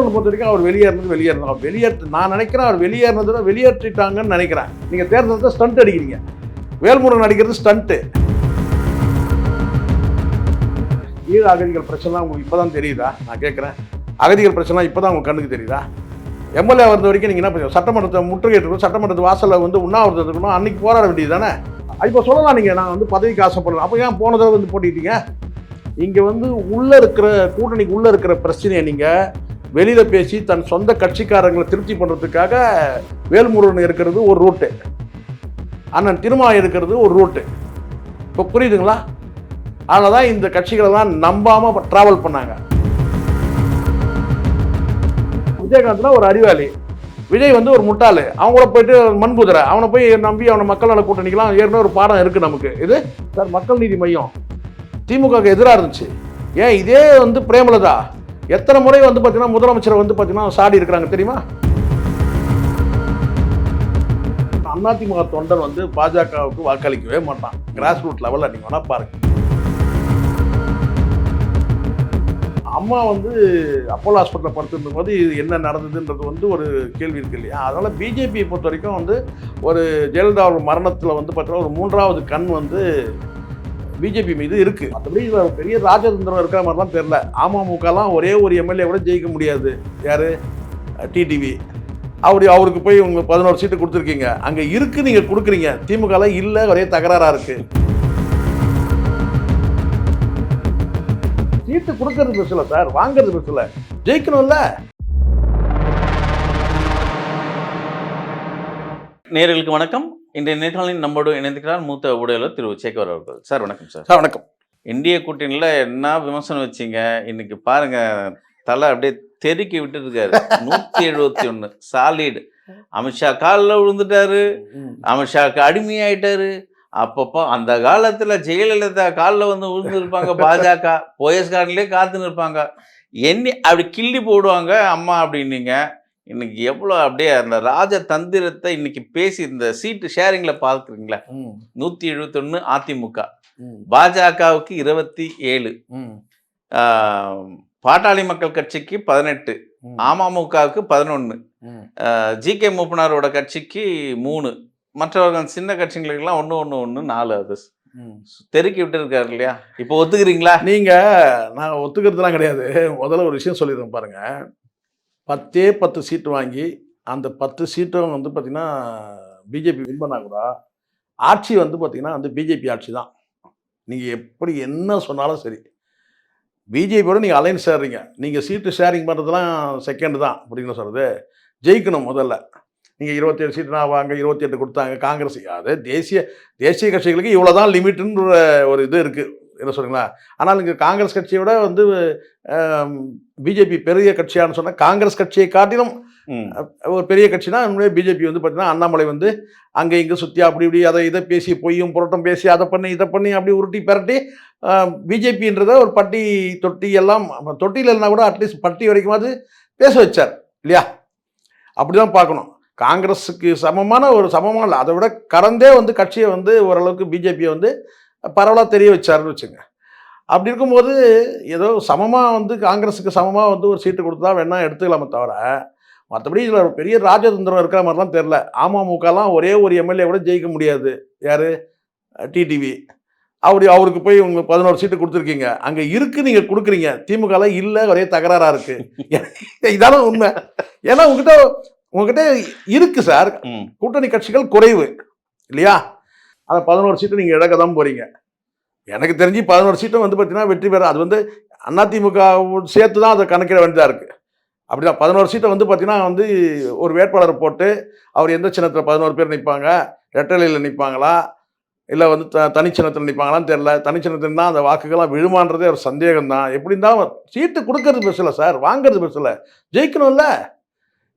வேல்முருகன் பொறுத்த வரைக்கும் அவர் வெளியேறினது நான் நினைக்கிறேன் அவர் வெளியேறினதை வெளியேற்றிட்டாங்கன்னு நினைக்கிறேன். நீங்கள் தேர்தலத்தை ஸ்டண்ட் அடிக்கிறீங்க. வேல்முருகன் அடிக்கிறது ஸ்டண்ட்டு. ஈழ அகதிகள் பிரச்சனை உங்களுக்கு இப்போ தான் தெரியுதா? நான் கேட்குறேன், அகதிகள் பிரச்சனை இப்போ தான் உங்களுக்கு கண்ணுக்கு தெரியுதா? எம்எல்ஏ வந்த வரைக்கும் நீங்கள் என்ன பண்ணுங்க, சட்டமன்றத்தை முற்றுகையிட்டு சட்டமன்றத்து வாசலில் உண்ணாவிரதம் இருக்கணும், அன்றைக்கி போராட வேண்டியது தானே. இப்போ சொல்லலாம் நீங்கள் நான் பதவிக்கு ஆசைப்படலாம். அப்போ ஏன் போன தடவை போட்டிட்டீங்க? இங்கே உள்ளே இருக்கிற கூட்டணிக்கு உள்ளே இருக்கிற பிரச்சனையை நீங்கள் வெளியில் பேசி தன் சொந்த கட்சிக்காரங்களை திருப்தி பண்ணுறதுக்காக வேல்முருகன் இருக்கிறது ஒரு ரூட்டு, அண்ணன் திருமா இருக்கிறது ஒரு ரூட்டு. இப்போ புரியுதுங்களா? அதனால தான் இந்த கட்சிகளெல்லாம் நம்பாமல் ட்ராவல் பண்ணாங்க. விஜயகாந்த்னா ஒரு அறிவாளி, விஜய் ஒரு முட்டாளு. அவங்கள போயிட்டு மண்புதிரை, அவனை போய் நம்பி அவனை மக்கள் நல கூட்டணிக்கெல்லாம் ஏற்கனவே ஒரு பாடம் இருக்குது நமக்கு. இது சார் மக்கள் நீதி மையம் திமுகவுக்கு எதிராக இருந்துச்சு. ஏன் இதே பிரேமலதா எத்தனை முறை பார்த்தீங்கன்னா முதலமைச்சரை பார்த்தீங்கன்னா சாடி இருக்கிறாங்க தெரியுமா? அதிமுக தொண்டன் பாஜகவுக்கு வாக்களிக்கவே மாட்டான். கிராஸ் ரூட் லெவலில் நீங்கள் வேணா பாருங்க. அம்மா அப்போலோ ஹாஸ்பிட்டலில் படுத்துருக்கும் போது இது என்ன நடந்ததுன்றது ஒரு கேள்வி இருக்கு இல்லையா? அதனால் பிஜேபியை பொறுத்த வரைக்கும் ஒரு ஜெயலலிதா மரணத்தில் பார்த்தீங்கன்னா ஒரு மூன்றாவது கண் பிஜேபி மீது இருக்குது. மற்றபடி இதில் பெரிய ராஜதந்திரம் இருக்கிற மாதிரிலாம் தெரில. அமமுகலாம் ஒரே ஒரு எம்எல்ஏ கூட ஜெயிக்க முடியாது. யார்? டிடிவி. அவருக்கு போய் உங்கள் 11 சீட்டு கொடுத்துருக்கீங்க. அங்கே இருக்குது, நீங்கள் கொடுக்குறீங்க. திமுகலாம் இல்லை, ஒரே தகராறாக இருக்குது. சீட்டு கொடுக்கறது பெருசில்ல சார், வாங்கிறது பெருசில்ல, ஜெயிக்கணும்ல. நேயர்களுக்கு வணக்கம். இன்றைய நேர்காணலில் நம்மோடு இணைந்திருக்கிறார் மூத்த ஊடகர் திரு சேகர் அவர்கள். சார் வணக்கம். சார் வணக்கம். இந்திய கூட்டணியில் என்ன விமர்சனம் வச்சிங்க? இன்னைக்கு பாருங்க, தலை அப்படியே தெருக்கி விட்டு இருக்காரு. 171 சாலிடு. அமித்ஷா காலில் விழுந்துட்டாரு, அமித்ஷாவுக்கு அடிமையாயிட்டாரு. அப்பப்போ அந்த காலத்தில் ஜெயலலிதா காலில் விழுந்துருப்பாங்க, பாஜக போயஸ்கார்ட்லேயே காத்துன்னு இருப்பாங்க, எண்ணி அப்படி கிள்ளி போடுவாங்க அம்மா அப்படின்னீங்க. இன்னைக்கு எவ்வளோ அப்படியே அந்த ராஜதந்திரத்தை இன்னைக்கு பேசி இந்த சீட்டு ஷேரிங்கில் பார்க்குறீங்களா? 171 அதிமுக, பாஜகவுக்கு 27, பாட்டாளி மக்கள் கட்சிக்கு 18, அமமுகவுக்கு 11, ஜிகே மூப்பனாரோட கட்சிக்கு 3, மற்றவர்கள் சின்ன கட்சிகளுக்கெல்லாம் 1 4. அது தெருக்கி விட்டு இருக்காரு இல்லையா? இப்போ ஒத்துக்கிறீங்களா? நான் ஒத்துக்கிறதுலாம் கிடையாது. முதல்ல ஒரு விஷயம் சொல்லிடுறேன் பாருங்க. 10 சீட்டு வாங்கி அந்த 10 சீட்டும் பார்த்தீங்கன்னா பிஜேபி வின் பண்ணா கூட ஆட்சி பார்த்தீங்கன்னா பிஜேபி ஆட்சி தான். நீங்கள் எப்படி என்ன சொன்னாலும் சரி, பிஜேபியோட நீங்கள் அலைன்ஸ் சேர்றீங்க. நீங்கள் சீட்டு ஷேரிங் பண்ணுறதுலாம் செகண்ட் தான் அப்படின்னு சொல்கிறது. ஜெயிக்கணும் முதல்ல. நீங்கள் 27 சீட்டுனா வாங்க, 28 கொடுத்தாங்க காங்கிரஸ். அது தேசிய கட்சிகளுக்கு இவ்வளோ தான் லிமிட்டுன்ற ஒரு இது இருக்குது, என்ன சொல்லுங்களா? ஆனால் இங்கே காங்கிரஸ் கட்சியோட பிஜேபி பெரிய கட்சியான்னு சொன்னால், காங்கிரஸ் கட்சியை காட்டிலும் ஒரு பெரிய கட்சினா பிஜேபி பார்த்தீங்கன்னா அண்ணாமலை அங்கே இங்கே சுற்றி அப்படி இப்படி அதை இதை பேசி பொய்யும் புரட்டம் பேசி அதை பண்ணி இதை பண்ணி அப்படி உருட்டி பெரட்டி பிஜேபின்றத ஒரு பட்டி தொட்டி எல்லாம் தொட்டியில் இல்லைனா கூட அட்லீஸ்ட் பட்டி வரைக்குமாவது பேச வச்சார் இல்லையா? அப்படி தான் பார்க்கணும். காங்கிரஸுக்கு சமமான அதை விட கறந்தே கட்சியை ஓரளவுக்கு பிஜேபியை பரவலாக தெரிய வச்சாருன்னு வச்சுங்க. அப்படி இருக்கும்போது ஏதோ சமமாக காங்கிரஸுக்கு சமமாக ஒரு சீட்டு கொடுத்தா வேணா எடுத்துக்கலாமே தவிர, மற்றபடி இதில் ஒரு பெரிய ராஜதந்திரம் இருக்கிற மாதிரிலாம் தெரில. அமமுகலாம் ஒரே ஒரு எம்எல்ஏ கூட ஜெயிக்க முடியாது. யார்? டிடிவி. அவருக்கு போய் உங்கள் 11 சீட்டு கொடுத்துருக்கீங்க. அங்கே இருக்குது, நீங்கள் கொடுக்குறீங்க. திமுகலாம் இல்லை, ஒரே தகராறாக இருக்குது. இதான உண்மை. ஏன்னா உங்ககிட்ட இருக்குது சார், கூட்டணி கட்சிகள் குறைவு இல்லையா? அந்த 11 சீட்டு நீங்கள் இழக்க தான் போகிறீங்க. எனக்கு தெரிஞ்சு 11 சீட்டும் பார்த்தீங்கன்னா வெற்றி பெற அது அதிமுக சேர்த்து தான் அதை கணக்கிட வேண்டியதாக இருக்குது. அப்படி தான் 11 சீட்டை பார்த்தீங்கன்னா ஒரு வேட்பாளரை போட்டு அவர் எந்த சின்னத்தில் 11 பேர் நிற்பாங்க, ரெட்டலையில் நிற்பாங்களா இல்லை தனிச்சின்னத்தில் நிற்பாங்களான்னு தெரில. தனிச்சின்னத்தில் தான் அந்த வாக்குகள்லாம் விழுமான்றதே ஒரு சந்தேகம் தான். எப்படி இருந்தாலும் சீட்டு கொடுக்கறது பெருசு இல்லை சார், வாங்கிறது பெருசு இல்லை, ஜெயிக்கணும்ல.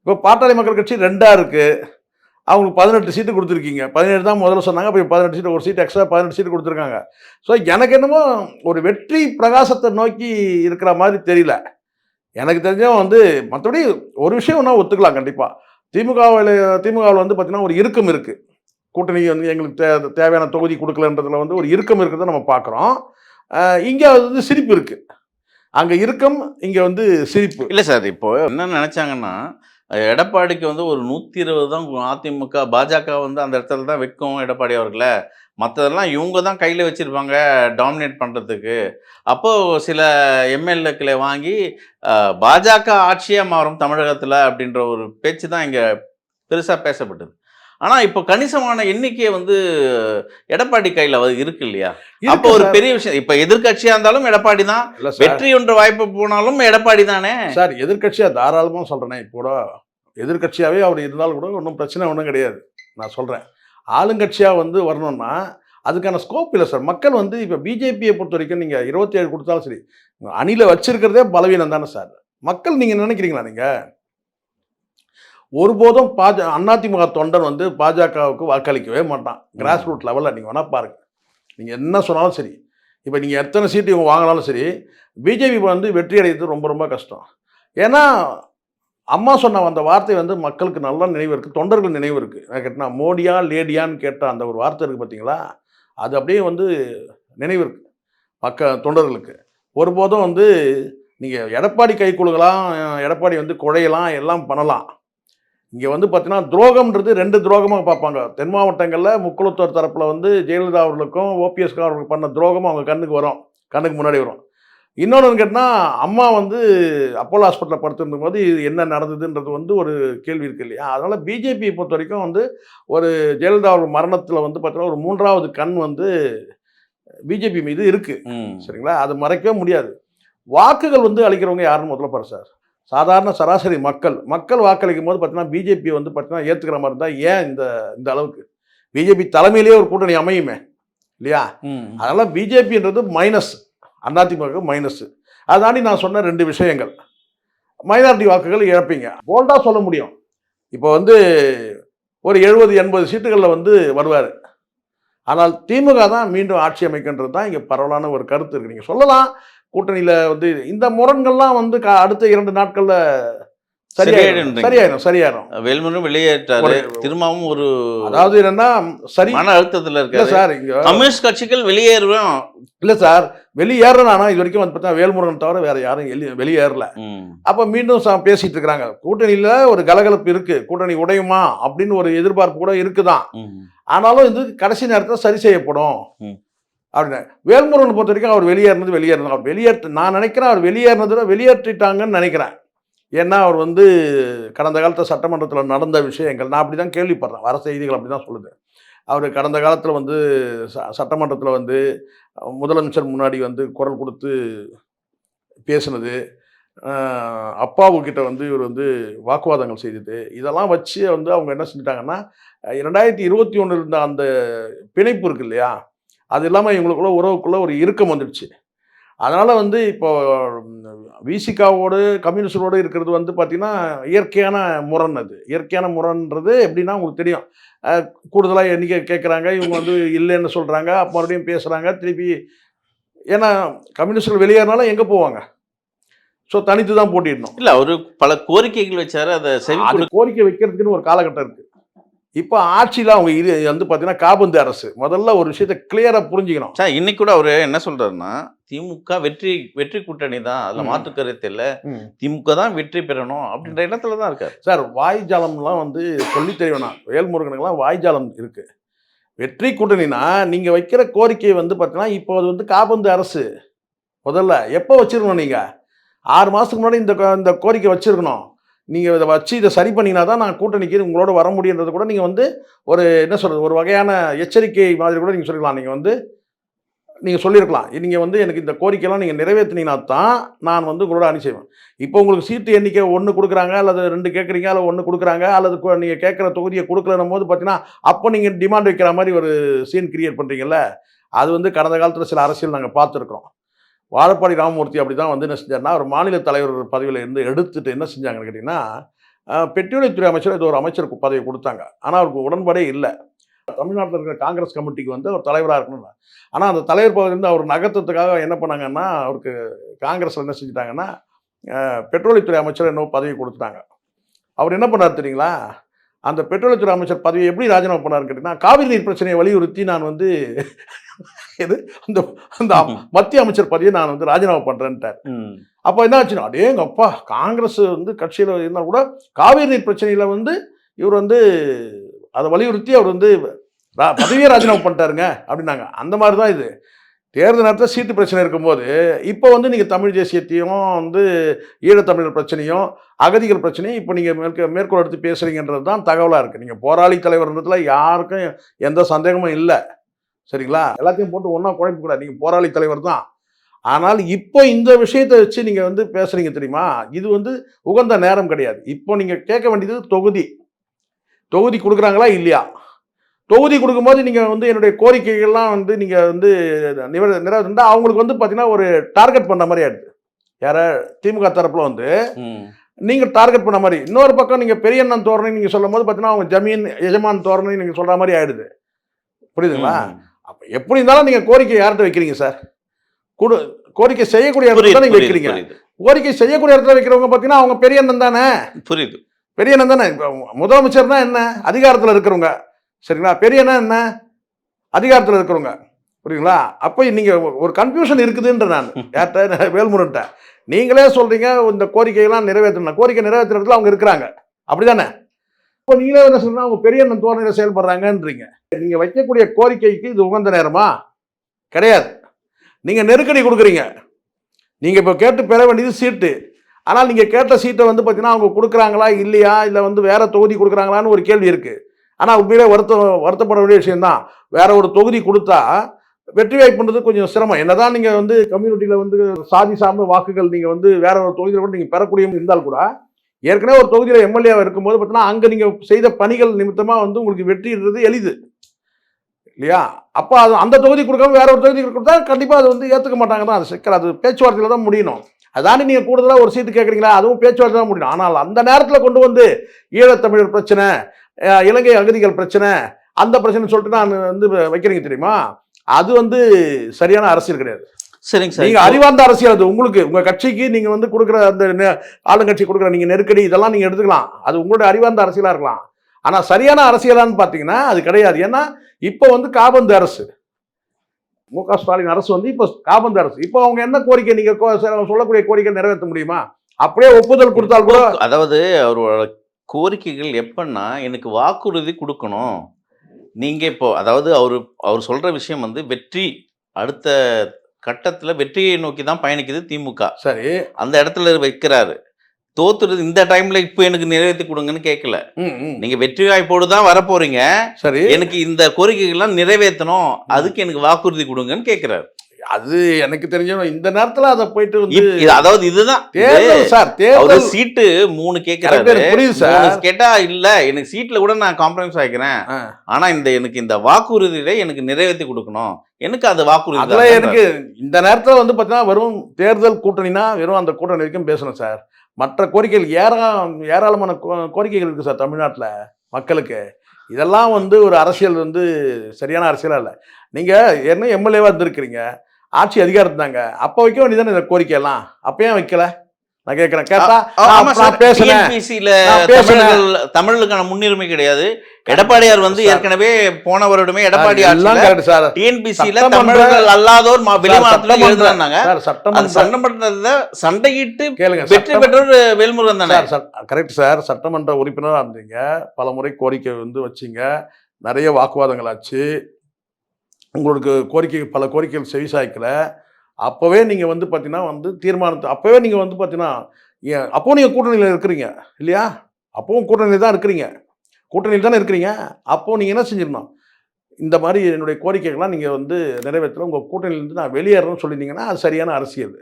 இப்போ பாட்டாளி மக்கள் கட்சி 2ஆக இருக்குது, அவங்களுக்கு 18 சீட்டு கொடுத்துருக்கீங்க. 17 தான் முதல்ல சொன்னாங்க, அப்போ 18 சீட்டு, ஒரு சீட்டு எக்ஸ்ட்ரா 18 சீட்டு கொடுத்துருக்காங்க. ஸோ எனக்கு என்னமோ ஒரு வெற்றி பிரகாசத்தை நோக்கி இருக்கிற மாதிரி தெரியல. எனக்கு தெரிஞ்சவன் மற்றபடி ஒரு விஷயம் நான் ஒத்துக்கலாம் கண்டிப்பாக. திமுகவில் பார்த்தீங்கன்னா ஒரு இறுக்கம் இருக்குது. கூட்டணி எங்களுக்கு தேவையான தொகுதி கொடுக்கலன்றதுல ஒரு இறுக்கம் இருக்கிறத நம்ம பார்க்குறோம். இங்கே சிரிப்பு இருக்குது. அங்கே இருக்கும், இங்கே வந்து சிரிப்பு. இல்லை சார், இப்போ என்ன நினச்சாங்கன்னா, எடப்பாடிக்கு வந்து ஒரு 120 தான் அதிமுக, பாஜக வந்து அந்த இடத்துல தான் வைக்கும் எடப்பாடி அவர்கள. மற்றதெல்லாம் இவங்க தான் கையில் வச்சுருப்பாங்க டாமினேட் பண்ணுறதுக்கு. அப்போது சில எம்எல்ஏக்களை வாங்கி பாஜக ஆட்சியாக மாறும் தமிழகத்தில் அப்படின்ற ஒரு பேச்சு தான் இங்கே பெருசாக பேசப்பட்டது. ஆனால் இப்போ கணிசமான எண்ணிக்கை வந்து எடப்பாடி கையில் இருக்கு இல்லையா? அப்போ ஒரு பெரிய விஷயம். இப்போ எதிர்கட்சியாக இருந்தாலும் எடப்பாடி தான், வெற்றி ஒன்று வாய்ப்பு போனாலும் எடப்பாடி தானே சார். எதிர்கட்சியாக தாராளமாக சொல்கிறேனே, இப்போ கூட எதிர்கட்சியாகவே அவர் இருந்தாலும் கூட ஒன்றும் பிரச்சனை ஒன்றும் கிடையாது. நான் சொல்கிறேன், ஆளுங்கட்சியாக வந்து வரணும்னா அதுக்கான ஸ்கோப் இல்லை சார். மக்கள் வந்து இப்போ பிஜேபியை பொறுத்த வரைக்கும் நீங்கள் 27 கொடுத்தாலும் சரி, அணியில் வச்சிருக்கிறதே பலவீனம் தானே சார். மக்கள் நீங்கள் நினைக்கிறீங்களா? நீங்கள் ஒருபோதும் அதிமுக தொண்டன் வந்து பாஜகவுக்கு வாக்களிக்கவே மாட்டான். கிராஸ் ரூட் லெவலில் நீங்கள் வேணால் பாருங்கள். நீங்கள் என்ன சொன்னாலும் சரி, இப்போ நீங்கள் எத்தனை சீட்டு இவங்க வாங்கினாலும் சரி, பிஜேபி வந்து வெற்றி அடைகிறது ரொம்ப ரொம்ப கஷ்டம். ஏன்னா அம்மா சொன்ன அந்த வார்த்தை வந்து மக்களுக்கு நல்ல நினைவு இருக்குது, தொண்டர்கள் நினைவு இருக்குது. நான் கேட்டேன்னா மோடியா லேடியான்னு கேட்ட அந்த ஒரு வார்த்தை இருக்குது பார்த்தீங்களா, அது அப்படியே வந்து நினைவு இருக்குது தொண்டர்களுக்கு. ஒருபோதும் வந்து நீங்கள் எடப்பாடி கை கொடுக்கலாம், எடப்பாடி வந்து குழையலாம், எல்லாம் பண்ணலாம். இங்கே வந்து பார்த்தீங்கன்னா துரோகம்ன்றது 2 துரோகமாக பார்ப்பாங்க. தென் மாவட்டங்களில் முக்குளத்தூர் தரப்பில் வந்து ஜெயலலிதா அவர்களுக்கும் ஓபிஎஸ் அவர்களுக்கு பண்ண துரோகமும் அவங்க கண்ணுக்கு முன்னாடி வரும். இன்னொன்று கேட்டால் அம்மா வந்து அப்போலோ ஹாஸ்பிட்டலில் படுத்திருக்கும் போது இது என்ன நடந்ததுன்றது வந்து ஒரு கேள்வி இருக்குது இல்லையா? அதனால் பிஜேபியை பொறுத்த வரைக்கும் வந்து ஒரு ஜெயலலிதா அவர்கள் மரணத்தில் வந்து பார்த்தீங்கன்னா ஒரு 3வது கண் வந்து பிஜேபி மீது இருக்குது. சரிங்களா? அது மறைக்கவே முடியாது. வாக்குகள் வந்து அளிக்கிறவங்க யாருன்னு முதல்ல பாரு சார். சாதாரண சராசரி மக்கள் வாக்களிக்கும் போது பார்த்தீங்கன்னா பிஜேபி வந்து பார்த்தீங்கன்னா ஏற்றுக்கிற மாதிரி இருந்தால் ஏன் இந்த அளவுக்கு பிஜேபி தலைமையிலேயே ஒரு கூட்டணி அமையுமே இல்லையா? அதனால் பிஜேபின்றது மைனஸ், அதிமுக மைனஸ். அதாண்டி நான் சொன்ன 2 விஷயங்கள், மைனாரிட்டி வாக்குகள் இழப்பீங்க. போல்டாக சொல்ல முடியும். இப்போ வந்து ஒரு 70-80 சீட்டுகளில் வந்து வருவார். ஆனால் திமுக தான் மீண்டும் ஆட்சி அமைக்கின்றது தான் இங்கே பரவலான ஒரு கருத்து இருக்குது. நீங்கள் சொல்லலாம் கூட்டணியில் வந்து இந்த முரண்கள்லாம் வந்து அடுத்த 2 நாட்களில் சரியாயிடும். வேல்முருகன் வெளியேற்றாரு, திரும்பவும் ஒரு அதாவது என்னன்னா சரி மன அழுத்தத்தில் இருக்காரு சார். இங்க கம்யூனிஸ்ட் கட்சிகள் வெளியேறுவோம் இல்லை சார், வெளியேறனா இது வரைக்கும் வந்து பார்த்தா வேல்முருகன் தவிர வேற யாரும் வெளியேறல. அப்போ மீண்டும் பேசிட்டு இருக்கிறாங்க. கூட்டணியில் ஒரு கலகலப்பு இருக்கு, கூட்டணி உடையுமா அப்படின்னு ஒரு எதிர்பார்ப்பு கூட இருக்குதான். ஆனாலும் இது கடைசி நேரத்தில் சரி செய்யப்படும் அப்படின்னு. வேல்முருகனை பொறுத்த வரைக்கும் அவர் வெளியேறினது நான் நினைக்கிறேன், அவர் வெளியேற்றிட்டாங்கன்னு நினைக்கிறேன். ஏன்னா அவர் வந்து கடந்த காலத்தில் சட்டமன்றத்தில் நடந்த விஷயங்கள் நான் அப்படி தான் கேள்விப்படுறேன், வர செய்திகள் அப்படி தான் சொல்லுது. அவர் கடந்த காலத்தில் வந்து சட்டமன்றத்தில் வந்து முதலமைச்சர் முன்னாடி வந்து குரல் கொடுத்து பேசினது, அப்பாவுக்கிட்ட வந்து இவர் வந்து வாக்குவாதங்கள் செய்தது, இதெல்லாம் வச்சு வந்து அவங்க என்ன செஞ்சிட்டாங்கன்னா 2021 இருந்த அந்த பிணைப்பு இருக்கு இல்லையா, அது இல்லாமல் இவங்களுக்குள்ள உறவுக்குள்ளே ஒரு இறுக்கம் வந்துடுச்சு. அதனால் வந்து இப்போ விசிகாவோடு கம்யூனிஸ்டோடு இருக்கிறது வந்து பார்த்திங்கன்னா இயற்கையான முரண். அது இயற்கையான முரண்ன்றது எப்படின்னா உங்களுக்கு தெரியும், கூடுதலாக எண்ணிக்கை கேட்குறாங்க, இவங்க வந்து இல்லைன்னு சொல்கிறாங்க, அப்போ மறுபடியும் பேசுகிறாங்க திருப்பி. ஏன்னா கம்யூனிஸ்டர்கள் வெளியேறினாலும் எங்கே போவாங்க? ஸோ தனித்து தான் போட்டிடணும். இல்லை, அவர் பல கோரிக்கைகள் வச்சாரு, அதை கோரிக்கை வைக்கிறதுக்குன்னு ஒரு காலகட்டம் இருக்குது. இப்போ ஆட்சியில் அவங்க இது வந்து பார்த்தீங்கன்னா காபந்து அரசு. முதல்ல ஒரு விஷயத்தை கிளியராக புரிஞ்சுக்கணும் சார். இன்னைக்கு கூட அவர் என்ன சொல்றாருன்னா, திமுக வெற்றி கூட்டணி தான், அதில் மாற்று கருத்து இல்லை, திமுக தான் வெற்றி பெறணும் அப்படின்ற இடத்துல தான் இருக்காரு சார். வாய்ஜாலம்லாம் வந்து சொல்லி தெரியணும்னா வேல்முருகனுக்கெல்லாம் வாய்ஜாலம் இருக்குது. வெற்றி கூட்டணினா நீங்கள் வைக்கிற கோரிக்கை வந்து பார்த்தீங்கன்னா இப்போ அது வந்து காபந்து அரசு. முதல்ல எப்போ வச்சிருக்கணும்? நீங்கள் 6 மாதத்துக்கு முன்னாடி இந்த கோரிக்கை வச்சுருக்கணும். நீங்கள் இதை வச்சு இதை சரி பண்ணினா தான் நான் கூட்டணிக்கு உங்களோட வர முடியுன்றது கூட நீங்கள் வந்து ஒரு என்ன சொல்கிறது, ஒரு வகையான எச்சரிக்கை மாதிரி கூட நீங்கள் சொல்லிக்கலாம். நீங்கள் சொல்லியிருக்கலாம், நீங்கள் வந்து எனக்கு இந்த கோரிக்கையெல்லாம் நீங்கள் நிறைவேற்றினீங்கன்னா தான் நான் வந்து உங்களோட அணி செய்வேன். இப்போ உங்களுக்கு சீட்டு எண்ணிக்கை 1 கொடுக்குறாங்க, அல்லது 2 கேட்குறீங்க, அல்லது 1 கொடுக்குறாங்க, அல்லது நீங்கள் கேட்குற தொகுதியை கொடுக்கலன்னும் போது பார்த்தீங்கன்னா அப்போ நீங்கள் டிமாண்ட் வைக்கிற மாதிரி ஒரு சீன் கிரியேட் பண்ணுறீங்கல்ல. அது வந்து கடந்த காலத்தில் சில அரசியல் நாங்கள் பார்த்துருக்குறோம். வாழப்பாடி ராமமூர்த்தி அப்படி தான் வந்து என்ன செஞ்சார்னா, அவர் மாநில தலைவர் பதவியில் இருந்து எடுத்துட்டு என்ன செஞ்சாங்கன்னு கேட்டிங்கன்னா, பெட்ரோலியத்துறை அமைச்சர் ஏதோ ஒரு அமைச்சர் பதவி கொடுத்தாங்க. ஆனால் அவருக்கு உடன்பாடே இல்லை. தமிழ்நாட்டில் இருக்கிற காங்கிரஸ் கமிட்டிக்கு வந்து அவர் தலைவராக இருக்கணும். ஆனால் அந்த தலைவர் பதவியிலேருந்து அவர் நகர்த்தத்துக்காக என்ன பண்ணாங்கன்னா, அவருக்கு காங்கிரஸில் என்ன செஞ்சுட்டாங்கன்னா பெட்ரோலியத்துறை அமைச்சர் என்னவோ பதவி கொடுத்துட்டாங்க. அவர் என்ன பண்ணார் தெரியுங்களா? அந்த பெட்ரோலியத்துறை அமைச்சர் பதவியை எப்படி ராஜினாமா பண்ணாருன்னு கேட்டீங்கன்னா, காவிரி நீர் பிரச்சனையை வலியுறுத்தி நான் வந்து எது அந்த அந்த மத்திய அமைச்சர் பதவியை நான் வந்து ராஜினாமா பண்றேன்ட்டார். அப்போ என்ன ஆச்சுன்னா, அடேங்கப்பா, காங்கிரஸ் வந்து கட்சியில் இருந்தால் கூட காவிரி நீர் பிரச்சனையில் வந்து இவர் வந்து அதை வலியுறுத்தி அவர் வந்து பதவியே ராஜினாமா பண்ணிட்டாருங்க அப்படின்னாங்க. அந்த மாதிரி தான் இது. தேர்தல் நேரத்தில் சீட்டு பிரச்சனை இருக்கும்போது இப்போ வந்து நீங்கள் தமிழ் தேசியத்தையும் வந்து ஈழத்தமிழர் பிரச்சனையும் அகதிகள் பிரச்சனையும் இப்போ நீங்கள் மேற்கோள் எடுத்து பேசுகிறீங்கன்றது தான் தகவலாக இருக்குது. நீங்கள் போராளி தலைவர்ன்றதுல யாருக்கும் எந்த சந்தேகமும் இல்லை, சரிங்களா? எல்லாத்தையும் போட்டு ஒன்றா குழப்பிக்கூடாது, நீங்கள் போராளி தலைவர் தான். ஆனால் இப்போ இந்த விஷயத்தை வச்சு நீங்கள் வந்து பேசுகிறீங்க தெரியுமா, இது வந்து உகந்த நேரம் கிடையாது. இப்போ நீங்கள் கேட்க வேண்டியது தொகுதி கொடுக்குறாங்களா இல்லையா. தொகுதி கொடுக்கும்போது நீங்கள் வந்து என்னுடைய கோரிக்கைகள்லாம் வந்து நீங்கள் வந்து நிறைவேற்றா அவங்களுக்கு வந்து பார்த்தீங்கன்னா ஒரு டார்கெட் பண்ண மாதிரி ஆயிடுது. யார திமுக தரப்பில் வந்து நீங்கள் டார்கெட் பண்ண மாதிரி. இன்னொரு பக்கம் நீங்கள் பெரியண்ணன் தோரணை நீங்கள் சொல்லும் போது பார்த்தீங்கன்னா அவங்க ஜமீன் எஜமான் தோரணை நீங்கள் சொல்கிற மாதிரி ஆயிடுது. புரியுதுங்களா? அப்போ எப்படி இருந்தாலும் நீங்கள் கோரிக்கை யார்கிட்ட வைக்கிறீங்க சார்? கோரிக்கை செய்யக்கூடிய இடத்துல நீங்கள் வைக்கிறீங்க. கோரிக்கை செய்யக்கூடிய இடத்துல வைக்கிறவங்க பார்த்தீங்கன்னா அவங்க பெரியண்ணன் தானே. புரியுது. பெரியண்ணன் தானே. இப்போ முதலமைச்சர் தான் என்ன, அதிகாரத்தில் இருக்கிறவங்க, சரிங்களா? பெரியண்ணா என்ன, அதிகாரத்தில் இருக்கிறவங்க, புரியுங்களா? அப்போ நீங்கள் ஒரு கன்ஃபியூஷன் இருக்குதுன்ற நான் யார்கிட்ட, வேல்முருகன்ட்ட. நீங்களே சொல்கிறீங்க இந்த கோரிக்கையெல்லாம் நிறைவேற்றணும், கோரிக்கை நிறைவேற்றுறதுல அவங்க இருக்கிறாங்க, அப்படி தானே? இப்போ நீங்களே என்ன சொல்கிறீங்கன்னா அவங்க பெரியண்ணன் தோரணையில் செயல்படுறாங்கன்றீங்க. நீங்கள் வைக்கக்கூடிய கோரிக்கைக்கு இது உகந்த நேரமா? கிடையாது. நீங்கள் நெருக்கடி கொடுக்குறீங்க. நீங்கள் இப்போ கேட்டு பெற வேண்டியது சீட்டு. ஆனால் நீங்கள் கேட்ட சீட்டை வந்து பார்த்தீங்கன்னா அவங்க கொடுக்குறாங்களா இல்லையா, இல்லை வந்து வேறு தொகுதி கொடுக்குறாங்களான்னு ஒரு கேள்வி இருக்குது. ஆனால் உண்மையிலே வருத்தப்பட வேண்டிய விஷயம்தான். வேற ஒரு தொகுதி கொடுத்தா வெற்றி வாய்ப்புன்றது கொஞ்சம் சிரமம். என்னதான் நீங்கள் வந்து கம்யூனிட்டியில் வந்து சாதி சார்ந்த வாக்குகள் நீங்கள் வந்து வேற ஒரு தொகுதியில் கூட நீங்கள் பெறக்கூடிய இருந்தால் கூட, ஏற்கனவே ஒரு தொகுதியில் எம்எல்ஏவாக இருக்கும்போது பார்த்தீங்கன்னா அங்கே நீங்கள் செய்த பணிகள் நிமித்தமாக வந்து உங்களுக்கு வெற்றின்றது எளிது இல்லையா? அப்போ அது அந்த தொகுதி கொடுக்காம வேற ஒரு தொகுதி கொடுத்தா கண்டிப்பாக அது வந்து ஏற்றுக்க மாட்டாங்க தான். அது சிக்கல், அது பேச்சுவார்த்தையில் தான் முடியணும். அதானே நீங்கள் கூடுதலாக ஒரு சீட்டு கேட்குறீங்களா, அதுவும் பேச்சுவார்த்தை தான் முடியும். ஆனால் அந்த நேரத்தில் கொண்டு வந்து ஈழத்தமிழர் பிரச்சனை, இலங்கை அகதிகள் பிரச்சனை, அந்த பிரச்சனை சொல்லிட்டு நான் வந்து வைக்கிறீங்க தெரியுமா, அது வந்து சரியான அரசியல் கிடையாது. சரிங்க சார். நீங்க அறிவார்ந்த அரசியல் அது. உங்களுக்கு உங்க கட்சிக்கு நீங்க வந்து கொடுக்குற அந்த ஆளுங்கட்சி கொடுக்குற நீங்க நெருக்கடி இதெல்லாம் நீங்க எடுத்துக்கலாம், அது உங்களுடைய அறிவார்ந்த அரசியலா இருக்கலாம். ஆனா சரியான அரசியலான்னு பாத்தீங்கன்னா அது கிடையாது. ஏன்னா இப்போ வந்து காபந்து அரசு, மு.க. ஸ்டாலின் அரசு வந்து இப்போ காபந்து அரசு. இப்போ அவங்க என்ன கோரிக்கை நீங்க சொல்லக்கூடிய கோரிக்கை நிறைவேற்ற முடியுமா? அப்படியே ஒப்புதல் கொடுத்தால் கூட, அதாவது அவரோட கோரிக்கைகள் எப்பன்னா எனக்கு வாக்குறுதி கொடுக்கணும். நீங்க இப்போ அதாவது அவர் சொல்ற விஷயம் வந்து வெற்றி, அடுத்த கட்டத்துல வெற்றியை நோக்கி தான் பயணிக்குது திமுக. சரி, அந்த இடத்துல வைக்கிறாரு. தோத்துறது இந்த டைம்ல இப்போ எனக்கு நிறைவேற்றி கொடுங்கன்னு கேட்கல. நீங்க வெற்றி வாய்ப்போடு தான் வரப்போறீங்க. சரி, எனக்கு இந்த கோரிக்கைகள்லாம் நிறைவேற்றணும், அதுக்கு எனக்கு வாக்குறுதி கொடுங்கன்னு கேட்கிறாரு. அது எனக்கு தெரிஞ்சவங்க இந்த நேரத்துல அதை போயிட்டு வந்து அதாவது இதுதான் சார், தேர்தல் சீட்டு 3 கேட்கிறாரு. புரியுது சார். கேட்டா இல்ல எனக்கு சீட்ல கூட நான் காம்ப்ரமைஸ் ஆகிக்கிறேன், ஆனா எனக்கு இந்த வாக்குறுதியில எனக்கு நிறைவேற்றி கொடுக்கணும், எனக்கு அந்த வாக்குறுதி எனக்கு இந்த நேரத்துல வந்து பாத்தீங்கன்னா வெறும் தேர்தல் கூட்டணினா வெறும் அந்த கூட்டணி வரைக்கும் பேசணும் சார். மற்ற கோரிக்கைகள் ஏராளமான கோரிக்கைகள் இருக்கு சார் தமிழ்நாட்டில் மக்களுக்கு. இதெல்லாம் வந்து ஒரு அரசியல் வந்து சரியான அரசியலா இல்லை. நீங்க ஏற்கனவே எம்எல்ஏவா இருந்திருக்கிறீங்க, ஆட்சி அதிகாரத்தாங்க, அப்போ வைக்க வேண்டியதானே இந்த கோரிக்கையெல்லாம், அப்ப ஏன் வைக்கல? நான் கேட்கிறேன். கேட்டா தமிழுக்கான முன்னுரிமை கிடையாது. எடப்பாடியார் வந்து ஏற்கனவே போன வருடமே எடப்பாடி டிஎன்பிசில தமிழர்கள் அல்லாதோர் வெளிமாநிலத்தில் எழுதுறாங்க. சட்டமன்றத்துல சண்டையிட்டு வெற்றி பெற்றோர் வேல்முருகன் தானே. Correct sir. சட்டமன்ற உறுப்பினராக இருந்தீங்க, பல முறை கோரிக்கை வந்து வச்சிங்க, நிறைய வாக்குவாதங்கள் ஆச்சு, உங்களுக்கு பல கோரிக்கைகள் செவிசாய்க்கல. அப்போவே நீங்கள் வந்து பார்த்தீங்கன்னா வந்து தீர்மானத்தை அப்போவே நீங்கள் வந்து பார்த்தீங்கன்னா அப்போவும் நீங்கள் கூட்டணியில் இருக்கிறீங்க இல்லையா? அப்போவும் கூட்டணியில் தான் இருக்கிறீங்க, அப்போது நீங்கள் என்ன செஞ்சிடணும், இந்த மாதிரி என்னுடைய கோரிக்கைகள்லாம் நீங்கள் வந்து நிறைவேற்றலாம், உங்கள் கூட்டணியிலேருந்து நான் வெளியேறணும்னு சொல்லியிருந்தீங்கன்னா அது சரியான அரசியல்.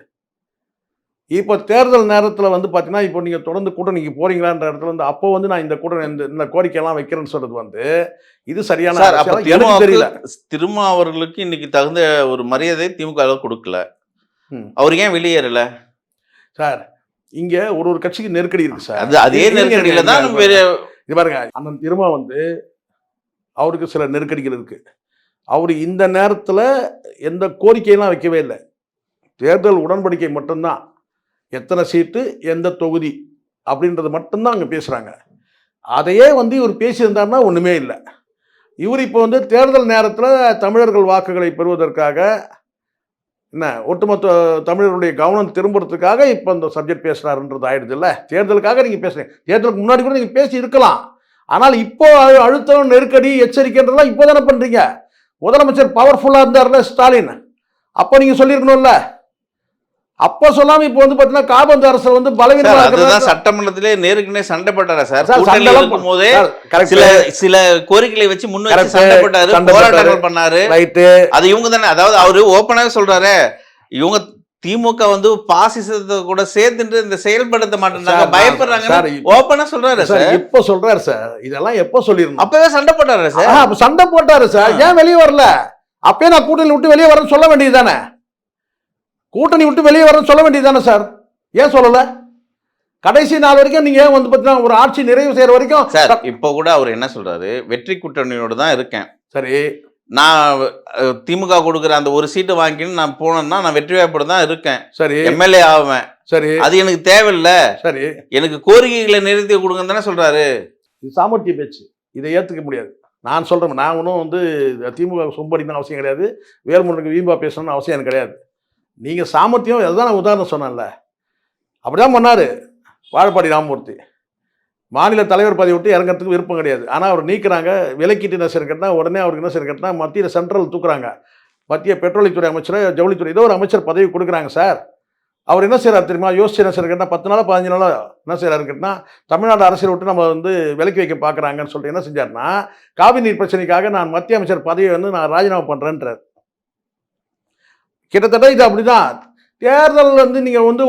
இப்போ தேர்தல் நேரத்தில் வந்து பார்த்தீங்கன்னா இப்போ நீங்கள் தொடர்ந்து கூட்டணிக்கு போறீங்களான்ற இடத்துல வந்து அப்போ வந்து நான் இந்த கூட்டணி இந்த கோரிக்கையெல்லாம் வைக்கிறேன்னு சொல்றது வந்து இது சரியான எனக்கு தெரியல. திருமாவர்களுக்கு இன்னைக்கு தகுந்த ஒரு மரியாதை திமுக கொடுக்கல, அவர் ஏன் வெளியேறல சார்? இங்க ஒரு கட்சிக்கு நெருக்கடி இருக்கு சார். அதே நெருக்கடியில தான் இது பாருங்க, அண்ணன் திருமா வந்து அவருக்கு சில நெருக்கடிகள் இருக்கு. அவர் இந்த நேரத்தில் எந்த கோரிக்கையெல்லாம் வைக்கவே இல்லை, தேர்தல் உடன்படிக்கை மட்டும்தான், எத்தனை சீட்டு எந்த தொகுதி அப்படின்றது மட்டும்தான் அங்கே பேசுகிறாங்க. அதையே வந்து இவர் பேசியிருந்தாருன்னா ஒன்றுமே இல்லை. இவர் இப்போ வந்து தேர்தல் நேரத்தில் தமிழர்கள் வாக்குகளை பெறுவதற்காக என்ன ஒட்டுமொத்த தமிழர்களுடைய கவனம் திரும்புறதுக்காக இப்போ இந்த சப்ஜெக்ட் பேசுகிறாருன்றது ஆயிடுது இல்லை. தேர்தலுக்காக நீங்கள் பேசுகிறீங்க, தேர்தலுக்கு முன்னாடி கூட நீங்கள் பேசி இருக்கலாம். ஆனால் இப்போ அழுத்தம், நெருக்கடி, எச்சரிக்கைன்றதெல்லாம் இப்போ தானே பண்ணுறீங்க. முதலமைச்சர் பவர்ஃபுல்லாக இருந்தார்ல ஸ்டாலின், அப்போ நீங்கள் சொல்லியிருக்கணும்ல. அப்போ சொல்லாமல் இப்போ வந்து பார்த்தீங்கன்னா காபந்து அரசு வந்து பலவீனமாக அதுதான் சட்டமன்றத்திலே நேருக்குனே சண்டை போட்டாரா சார்? கூட்டணியில இருக்கும் போதே சில கோரிக்கைகளை வச்சு முன்வச்சு சண்டை போட்டாரு, போராட்டங்கள் பண்ணாரு. அது இவங்க தானே, அதாவது அவரு ஓப்பனாவே சொல்றாரு, இவங்க திமுக வந்து பாசிசத்தை கூட சேர்த்துட்டு இந்த செயல்படுத்த மாட்டேங்கிறாங்க, பயப்படுறாங்க, ஓப்பனா சொல்றாரு சார். எப்போ சொல்றாரு சார்? இதெல்லாம் எப்போ சொல்லிருந்தோம்? அப்பவே சண்டை போட்டாரு சார். சண்டை போட்டாரு சார். ஏன் வெளியே வரல? அப்பயே நான் கூட்டணி விட்டு வெளியே வரேன்னு சொல்ல வேண்டியது தானே. கூட்டணி விட்டு வெளியே வரேன்னு சொல்ல வேண்டியது தானே சார். ஏன் சொல்லல? கடைசி நாள் வரைக்கும் நீங்க வந்து பார்த்தீங்கன்னா ஒரு ஆட்சி நிறைவு செய்யற வரைக்கும் சார். இப்போ கூட அவர் என்ன சொல்றாரு, வெற்றி கூட்டணியோட தான் இருக்கேன். சரி, நான் திமுக கொடுக்குற அந்த ஒரு சீட்டு வாங்கின்னு நான் போனேன்னா நான் வெற்றி வாய்ப்போட தான் இருக்கேன். சரி, எம்எல்ஏ ஆவேன். சரி, அது எனக்கு தேவையில்லை. சரி, எனக்கு கோரிக்கைகளை நிறைவேற்றி கொடுங்கன்னு தானே சொல்றாரு. இது சாமர்த்திய பேச்சு, இதை ஏற்றுக்க முடியாது. நான் சொல்றேன், நான் ஒன்றும் வந்து திமுக சொம்படின்னு அவசியம் கிடையாது, வேல்முருகனுக்கு வீம்பா பேசணும்னு அவசியம் எனக்கு கிடையாது. நீங்கள் சாமர்த்தியம், அதுதான் நான் உதாரணம் சொன்னேன்ல. அப்படிதான் பண்ணார் வாழப்பாடி ராமமூர்த்தி. மாநில தலைவர் பதவி விட்டு இறங்கிறதுக்கு விருப்பம் கிடையாது. ஆனால் அவர் நீக்கிறாங்க. விலக்கிட்டு என்ன சரி கட்டினா உடனே அவருக்கு என்ன சரி கட்டினா மத்தியில் சென்ட்ரல் தூக்குறாங்க. மத்திய பெட்ரோலியத்துறை அமைச்சர், ஜவுளித்துறை, ஏதோ ஒரு அமைச்சர் பதவி கொடுக்குறாங்க சார். அவர் என்ன செய்கிறார் தெரியுமா? யோசிச்சு என்ன சரி கட்டினா 10 நாளோ 15 நாளோ என்ன செய்கிறாரு கேட்டினா, தமிழ்நாடு அரசியல் விட்டு நம்ம வந்து விலக்கி வைக்க பார்க்குறாங்கன்னு சொல்லிட்டு என்ன செஞ்சார்னா, காவிரி நீர் பிரச்சனைக்காக நான் மத்திய அமைச்சர் பதவியை வந்து நான் ராஜினாமா பண்ணுறேன்றார். கிட்டத்தட்ட இது அப்படிதான். தேர்தல் வந்து நீங்கள் வந்து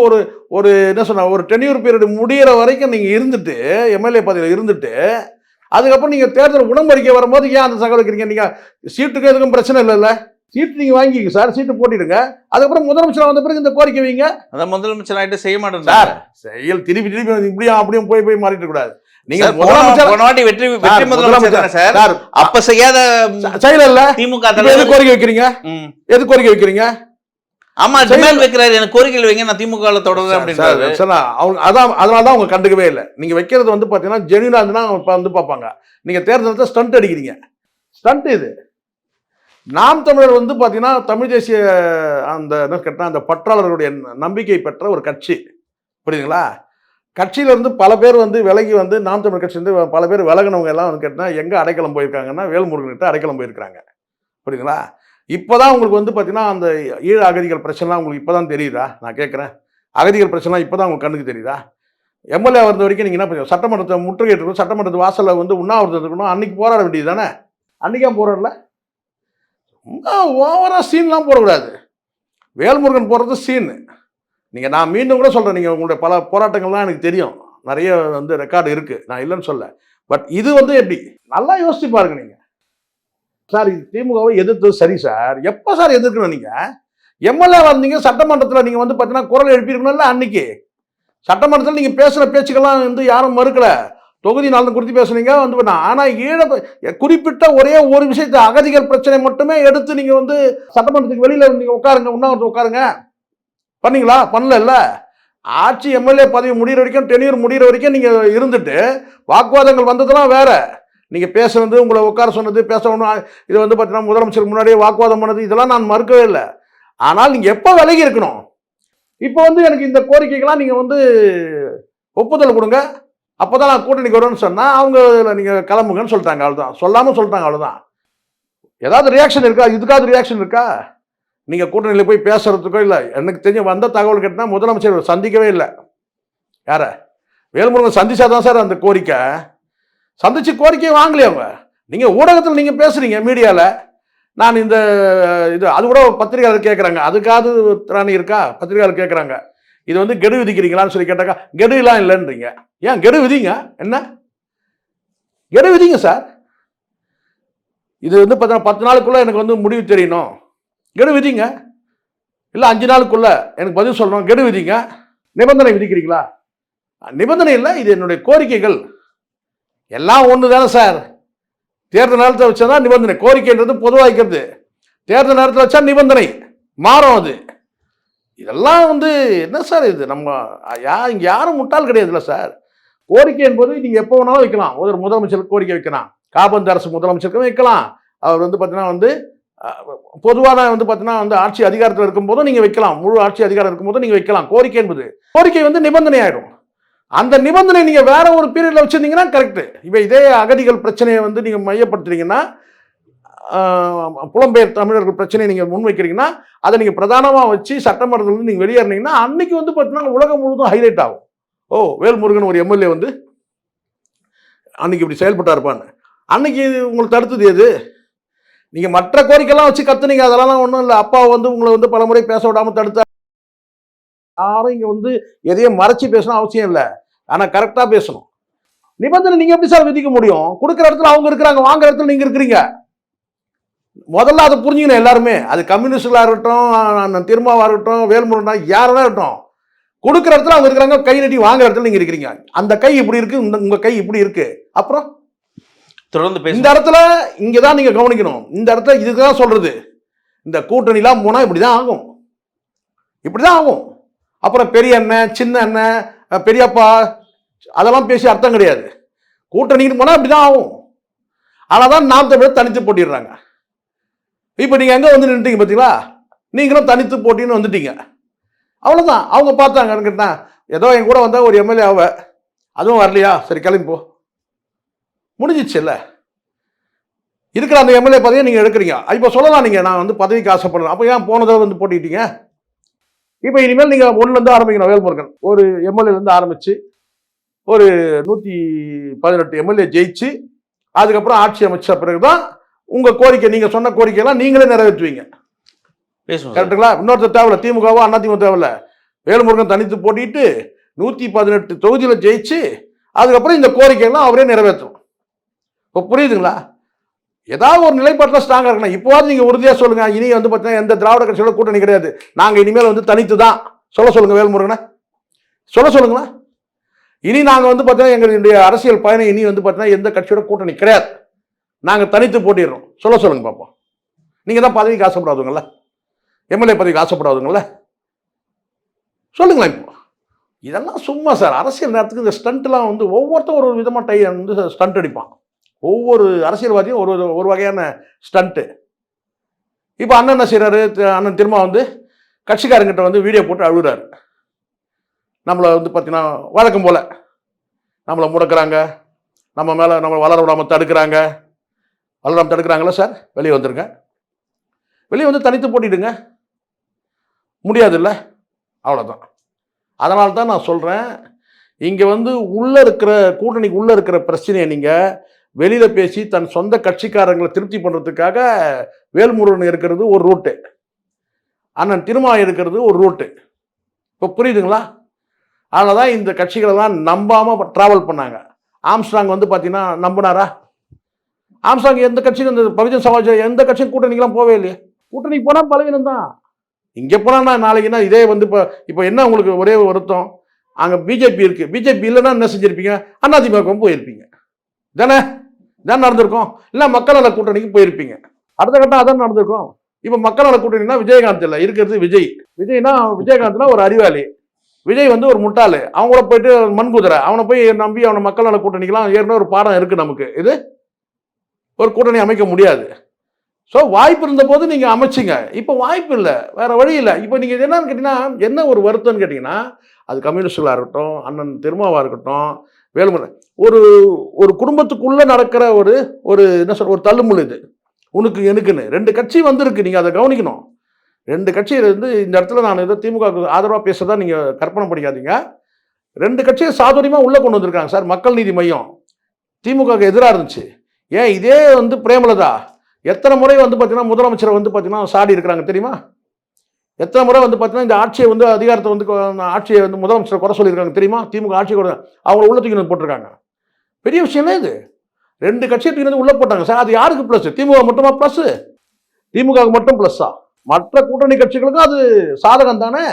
ஒரு என்ன சொன்ன ஒரு டென்யூர் பீரியட் முடிகிற வரைக்கும் நீங்கள் இருந்துட்டு எம்எல்ஏ பதவியில் இருந்துட்டு அதுக்கப்புறம் நீங்கள் தேர்தல் உடம்படிக்கை வரும்போது ஏன் அந்த சகல் வைக்கிறீங்க? நீங்கள் சீட்டுக்கு எதுக்கும் பிரச்சனை இல்லைல்ல, சீட்டு நீங்கள் வாங்கிக்க சார், சீட்டு போட்டிடுங்க. அதுக்கப்புறம் முதலமைச்சர் வந்த பிறகு இந்த கோரிக்கை வைங்க. அதான் முதலமைச்சர் ஆகிட்டு செய்ய மாட்டேன் சார். செயல் திருப்பி இப்படியும் அப்படியும் போய் மாறிட்டு கூடாது. நீங்க முதலமைச்சர் வெற்றி முதலமைச்சர் சார், அப்ப செய்யாத செயல் இல்ல. திமுக எது கோரிக்கை வைக்கிறீங்க? எது கோரிக்கை வைக்கிறீங்க? ஆமா, டிமாண்ட் வைக்கிறாரு, எனக்கு கோரிக்கைகள் வைங்க, நான் திமுக தொடர்றேன் அப்படின்றாரு. அதான், அதனால தான் அவங்க கண்டுக்கவே இல்லை. நீங்க வைக்கிறது வந்து பாத்தீங்கன்னா ஜெனியூனா இருந்தா வந்து பார்ப்பாங்க. நீங்க தேர்தலத்தை ஸ்டண்ட் அடிக்கிறீங்க. ஸ்டண்ட் இது. நாம் தமிழர் வந்து பாத்தீங்கன்னா தமிழ் தேசிய அந்த என்ன கேட்டா அந்த பற்றாளர்களுடைய நம்பிக்கை பெற்ற ஒரு கட்சி, புரியுதுங்களா? கட்சியில இருந்து பல பேர் வந்து விலகி வந்து நாம் தமிழர் கட்சி வந்து பல பேர் விலகினவங்க எல்லாம் வந்து கேட்டா எங்க அடைக்கலம் போயிருக்காங்கன்னா வேல்முருகன் கிட்ட அடைக்கலம் போயிருக்காங்க, புரியுதுங்களா? இப்போதான் உங்களுக்கு வந்து பார்த்தீங்கன்னா அந்த ஈழ அகதிகள் பிரச்சனைலாம் உங்களுக்கு இப்போ தான் தெரியுதா? நான் கேட்குறேன், அகதிகள் பிரச்சனைலாம் இப்போ தான் உங்களுக்கு கண்ணுக்கு தெரியுதா? எம்எல்ஏ வந்த வரைக்கும் நீங்கள் என்ன பண்ணுங்க, சட்டமன்றத்தை முற்றுகையிட்டு சட்டமன்றத்து வாசலில் வந்து உண்ணாவிரதம் இருக்கணும், அன்றைக்கி போராட வேண்டியது தானே? அன்றைக்கா போராடல? ஓவராக சீன்லாம் போடக்கூடாது. வேல்முருகன் போடுறது சீனு. நீங்கள் நான் மீண்டும் கூட சொல்கிறேன், நீங்கள் உங்களுடைய பல போராட்டங்கள்லாம் எனக்கு தெரியும், நிறைய வந்து ரெக்கார்டு இருக்குது, நான் இல்லைன்னு சொல்ல. பட் இது வந்து எப்படி நல்லா யோசிச்சு பாருங்க. நீங்கள் சார் இது திமுகவை எதிர்த்தது சரி சார். எப்போ சார் எதிர்க்கணும்? நீங்கள் எம்எல்ஏ வந்தீங்க, சட்டமன்றத்தில் நீங்கள் வந்து பார்த்தீங்கன்னா குரல் எழுப்பியிருக்கணும்ல. அன்னைக்கு சட்டமன்றத்தில் நீங்கள் பேசுகிற பேச்சுக்கெல்லாம் வந்து யாரும் மறுக்கல, தொகுதி நலன் குறித்து பேசுனீங்க வந்து பண்ண. ஆனால் குறிப்பிட்ட ஒரே ஒரு விஷயத்தை அகதிகள் பிரச்சனை மட்டுமே எடுத்து நீங்கள் வந்து சட்டமன்றத்துக்கு வெளியில் நீங்கள் உட்காருங்க, உண்ணாவிரதம் உட்காருங்க பண்ணீங்களா? பண்ணல. ஆட்சி எம்எல்ஏ பதவி முடிகிற வரைக்கும், டென்யூர் முடிகிற வரைக்கும் நீங்கள் இருந்துட்டு வாக்குவாதங்கள் வந்ததெல்லாம் வேற. நீங்கள் பேசுனது, உங்களை உட்கார சொன்னது, பேசணும், இது வந்து பார்த்தீங்கன்னா முதலமைச்சருக்கு முன்னாடியே வாக்குவாதம் பண்ணது, இதெல்லாம் நான் மறுக்கவே இல்லை. ஆனால் நீங்கள் எப்போ விலகி இருக்கணும்? இப்போ வந்து எனக்கு இந்த கோரிக்கைகள்லாம் நீங்கள் வந்து ஒப்புதல் கொடுங்க, அப்போ தான் நான் கூட்டணிக்கு வருவேன்னு சொன்னால் அவங்க நீங்கள் கிளம்புங்கன்னு சொல்லிட்டாங்க. அவ்வளோதான், சொல்லாமல் சொல்லிட்டாங்க, அவ்வளோதான். ஏதாவது ரியாக்ஷன் இருக்கா? இதுக்காவது ரியாக்ஷன் இருக்கா? நீங்கள் கூட்டணியில் போய் பேசுறதுக்கோ இல்லை. எனக்கு தெரிஞ்ச வந்த தகவல் கேட்டால் முதலமைச்சர் சந்திக்கவே இல்லை. யாரை? வேல்முருகன் சந்திச்சா தான் சார் அந்த கோரிக்கை. சந்திச்சு கோரிக்கையை வாங்கலையே அவங்க. நீங்கள் ஊடகத்தில் நீங்கள் பேசுகிறீங்க, மீடியாவில். நான் இந்த இது அது கூட பத்திரிகையாளர் கேட்குறாங்க, அதுக்காவது திராணி இருக்கா? பத்திரிகையாளர் கேட்குறாங்க, இது வந்து கெடு விதிக்கிறீங்களான்னு சொல்லி கேட்டாக்கா, கெடுலாம் இல்லைன்றீங்க. ஏன் கெடு விதிங்க, என்ன கெடு விதிங்க சார். இது வந்து பார்த்தீங்கன்னா 10 நாளுக்குள்ளே எனக்கு வந்து முடிவு தெரியணும், கெடு விதிங்க. இல்லை 5 நாளுக்குள்ளே எனக்கு பதில் சொல்லணும், கெடு விதிங்க. நிபந்தனை விதிக்கிறீங்களா? நிபந்தனை இல்லை, இது என்னுடைய கோரிக்கைகள். எல்லாம் ஒன்று தானே சார். தேர்தல் நேரத்தில் வச்சா தான் நிபந்தனை, கோரிக்கைன்றது பொதுவாக வைக்கிறது. தேர்தல் நேரத்தில் வச்சா நிபந்தனை மாறும். அது இதெல்லாம் வந்து என்ன சார் இது? நம்ம இங்கே யாரும் முட்டாள் கிடையாதுல்ல சார். கோரிக்கை என்பது நீங்க எப்போ வேணாலும் வைக்கலாம். ஒரு முதலமைச்சருக்கு கோரிக்கை வைக்கலாம், காபந்து அரசு முதலமைச்சருக்கும் வைக்கலாம். அவர் வந்து பார்த்தீங்கன்னா வந்து பொதுவான வந்து பார்த்தீங்கன்னா வந்து ஆட்சி அதிகாரத்தில் இருக்கும்போதும் நீங்க வைக்கலாம், முழு ஆட்சி அதிகாரம் இருக்கும்போதும் நீங்க வைக்கலாம். கோரிக்கை என்பது கோரிக்கை வந்து நிபந்தனை ஆயிடும். அந்த நிபந்தனை நீங்க வேற ஒரு பீரியட்ல வச்சிருந்தீங்கன்னா கரெக்ட். இப்போ இதே அகதிகள் பிரச்சனையை வந்து நீங்க மையப்படுத்துறீங்கன்னா, புலம்பெயர் தமிழர்கள் பிரச்சனையை நீங்க முன்வைக்கிறீங்கன்னா, அதை நீங்க பிரதானமா வச்சு சட்டமன்றத்தில் வந்து நீங்க வெளியேறினீங்கன்னா அன்னைக்கு வந்து பார்த்தீங்கன்னா உலகம் முழுவதும் ஹைலைட் ஆகும். ஓ, வேல்முருகன் ஒரு எம்எல்ஏ வந்து அன்னைக்கு இப்படி செயல்பட்டா இருப்பான்னு. அன்னைக்கு உங்களுக்கு தடுத்தது எது? நீங்க மற்ற கோரிக்கைலாம் வச்சு கத்துனீங்க, அதெல்லாம் ஒன்றும் இல்லை. அப்பா வந்து உங்களை வந்து பலமுறை பேச விடாம தடுத்தா. யாரும் இங்க வந்து எதையும் மறைச்சு பேசணும் அவசியம் இல்லை, ஆனா கரெக்டா பேசணும். நிபந்தனை நீங்க எப்படி சார் விதிக்க முடியும்? கொடுக்குற இடத்துல அவங்க இருக்கிறாங்க, வாங்குற இடத்துல நீங்க இருக்கிறீங்க. முதல்ல அதை புரிஞ்சுக்கணும் எல்லாருமே. அது கம்யூனிஸ்டுகளா இருக்கட்டும், திருமாவா இருக்கட்டும், வேல்முருகன் யாரெல்லாம் இருக்கட்டும், கொடுக்குற இடத்துல அவங்க இருக்கிறாங்க, கை நீட்டி வாங்குற இடத்துல நீங்க இருக்கிறீங்க. அந்த கை இப்படி இருக்கு, உங்க கை இப்படி இருக்கு. அப்புறம் தொடர்ந்து இந்த இடத்துல இங்கதான் நீங்க கவனிக்கணும். இந்த இடத்துல இதுதான் சொல்றது, இந்த கூட்டணிலாம் போனா இப்படிதான் ஆகும், இப்படிதான் ஆகும். அப்புறம் பெரிய அண்ணன், சின்ன அண்ணன், பெரியப்பா அதெல்லாம் பேசி அர்த்தம் கிடையாது. கூட்டணிக்கு போனா இப்படிதான் ஆகும். ஆனாதான் நாம் தமிழர் தனித்து போட்டிடுறாங்க. இப்ப நீங்க எங்க வந்து நின்றுட்டீங்க பார்த்தீங்களா? நீங்களும் தனித்து போட்டின்னு வந்துட்டீங்க. அவ்வளவுதான். அவங்க பார்த்தாங்க கேட்டா, ஏதோ என் கூட வந்தா ஒரு எம்எல்ஏ ஆவ, அதுவும் வரலையா, சரி கிளம்பி போ, முடிஞ்சிச்சு இல்ல. இருக்கிற அந்த எம்எல்ஏ பதவியை நீங்க எடுக்கிறீங்க. இப்ப சொல்லலாம் நீங்க நான் வந்து பதவிக்கு ஆசைப்படுறேன், அப்ப ஏன் போனதை வந்து போட்டிட்டீங்க? இப்ப இனிமேல் நீங்க ஒண்ணுல இருந்து ஆரம்பிக்கணும். வேல்முருகன் ஒரு எம்எல்ஏ இருந்து ஆரம்பிச்சு ஒரு 118 எம்எல்ஏ ஜெயிச்சு அதுக்கப்புறம் ஆட்சி அமைச்ச பிறகுதான் உங்க கோரிக்கை, நீங்க சொன்ன கோரிக்கையெல்லாம் நீங்களே நிறைவேற்றுவீங்க. கரெக்டுங்களா? இன்னொருத்தர் தேவையில்ல, திமுகவோ அதிமுக தேவையில்ல. வேல்முருகன் தனித்து போட்டிட்டு 118 தொகுதியில ஜெயிச்சு அதுக்கப்புறம் இந்த கோரிக்கையெல்லாம் அவரே நிறைவேற்றும். இப்போ புரியுதுங்களா? ஏதாவது ஒரு நிலைப்பாட்டில் ஸ்ட்ராங்கா இருக்கணும். இப்போவாது நீங்க உறுதியா சொல்லுங்க, இனி வந்து பார்த்தீங்கன்னா எந்த திராவிட கட்சியோட கூட்டணி கிடையாது, நாங்க இனிமேல் வந்து தனித்து தான். சொல்லுங்க வேல்முருகனை, சொல்லுங்களா? இனி நாங்க வந்து பார்த்தீங்கன்னா எங்களுடைய அரசியல் பயணம் இனி வந்து பார்த்தீங்கன்னா எந்த கட்சியோட கூட்டணி கிடையாது, நாங்க தனித்து போட்டிடுறோம். சொல்லுங்க பார்ப்போம். நீங்க தான் பதவிக்கு ஆசைப்படாதுங்கள, எம்எல்ஏ பதவிக்கு ஆசைப்படாதுங்கள, சொல்லுங்களேன். இப்போ இதெல்லாம் சும்மா சார். அரசியல் நேரத்துக்கு இந்த ஸ்டண்ட்லாம் வந்து ஒவ்வொருத்தரும் ஒரு விதமாக வந்து ஸ்டண்ட் அடிப்பான். ஒவ்வொரு அரசியல்வாதியும் ஒரு வகையான ஸ்டண்ட்டு. இப்போ அண்ணன் என்ன செய்யறாரு? அண்ணன் திரும்ப வந்து கட்சிக்காரங்கிட்ட வந்து வீடியோ போட்டு அழுகுறாரு. நம்மளை வந்து பார்த்தீங்கன்னா வழக்கம் போல நம்மளை முடக்கிறாங்க, நம்ம மேலே நம்ம வளர விடாமல் தடுக்கிறாங்க. வளராமல் தடுக்கிறாங்களா சார்? வெளியே வந்துருங்க, வெளியே வந்து தனித்து போட்டிடுங்க. முடியாது இல்லை, அவ்வளோதான். அதனால தான் நான் சொல்கிறேன், இங்கே வந்து உள்ளே இருக்கிற கூட்டணிக்கு உள்ளே இருக்கிற பிரச்சனையை நீங்கள் வெளியில் பேசி தன் சொந்த கட்சிக்காரங்களை திருப்தி பண்ணுறதுக்காக வேல்முருகன் இருக்கிறது ஒரு ரூட்டு, அண்ணன் திருமா இருக்கிறது ஒரு ரூட்டு. இப்போ புரியுதுங்களா? அதனால தான் இந்த கட்சிகளெல்லாம் நம்பாமல் ட்ராவல் பண்ணாங்க. ஆம்ஸ்ட்ராங் வந்து பார்த்தீங்கன்னா நம்பினாரா? ஆம்ஸ்ட்ராங் எந்த கட்சியும், இந்த பகுஜன் சமாஜ் எந்த கட்சியும் கூட்டணிக்கெல்லாம் போவே இல்லையே. கூட்டணிக்கு போனால் பலவீனம் தான். இங்கே போனா நாளைக்குன்னா இதே வந்து இப்போ என்ன உங்களுக்கு ஒரே வருத்தம், அங்கே பிஜேபி இருக்கு, பிஜேபி இல்லைன்னா என்ன செஞ்சிருப்பீங்க? அதிமுக போயிருப்பீங்க தானே? தான் நடந்திருக்கும். இல்லை மக்கள் நல கூட்டணிக்கு போயிருப்பீங்க. அடுத்த கட்டம் அதான் நடந்திருக்கும். இப்போ மக்கள் நல கூட்டணினா விஜயகாந்த் இல்லை, இருக்கிறது விஜய். விஜய்னா விஜயகாந்த்னா ஒரு அறிவாளி, விஜய் வந்து ஒரு முட்டாளு. அவங்க கூட போயிட்டு மண்குதிரை, அவனை போய் நம்பி அவனை மக்கள் நல கூட்டணிக்கெல்லாம் ஏற்கனவே ஒரு பாடம் இருக்கு நமக்கு. இது ஒரு கூட்டணி அமைக்க முடியாது. ஸோ வாய்ப்பு இருந்த போது நீங்கள் அமைச்சிங்க. இப்போ வாய்ப்பு இல்லை, வேற வழி இல்லை. இப்போ நீங்கள் என்னன்னு கேட்டீங்கன்னா, என்ன ஒரு வருத்தம்னு கேட்டிங்கன்னா, அது கம்யூனிஸ்டுகளாக இருக்கட்டும், அண்ணன் திருமாவாக இருக்கட்டும், வேலுமணி, ஒரு ஒரு குடும்பத்துக்குள்ளே நடக்கிற ஒரு ஒரு என்ன சொல்ற ஒரு தள்ளுமுள் இது. உனக்கு எனக்குன்னு 2 கட்சி வந்திருக்கு, நீங்கள் அதை கவனிக்கணும். 2 கட்சி வந்து இந்த இடத்துல நான் ஏதோ திமுக ஆதரவாக பேசுறதா நீங்கள் கற்பனை பண்ணிக்காதீங்க. 2 கட்சியை சாதுரியமாக உள்ளே கொண்டு வந்திருக்காங்க சார். மக்கள் நீதி மையம் திமுக எதிராக இருந்துச்சு. ஏன் இதே வந்து பிரேமலதா எத்தனை முறை வந்து பார்த்தீங்கன்னா முதலமைச்சரை வந்து பார்த்தீங்கன்னா சாடி இருக்கிறாங்க தெரியுமா? எத்தனை முறை வந்து பார்த்தீங்கன்னா இந்த ஆட்சியை வந்து அதிகாரத்தை வந்து ஆட்சியை வந்து முதலமைச்சரை குறை சொல்லியிருக்காங்க தெரியுமா? திமுக ஆட்சி கூட அவங்கள உள்ள தூக்கி போட்டிருக்காங்க. பெரிய விஷயமே இது. 2 கட்சியை தூக்கி உள்ள போட்டாங்க சார். அது யாருக்கு பிளஸ்? திமுக மட்டுமா பிளஸ்? திமுக மட்டும் பிளஸ்ஸா? மற்ற கூட்டணி கட்சிகளுக்கும் அது சாதகம் தானே.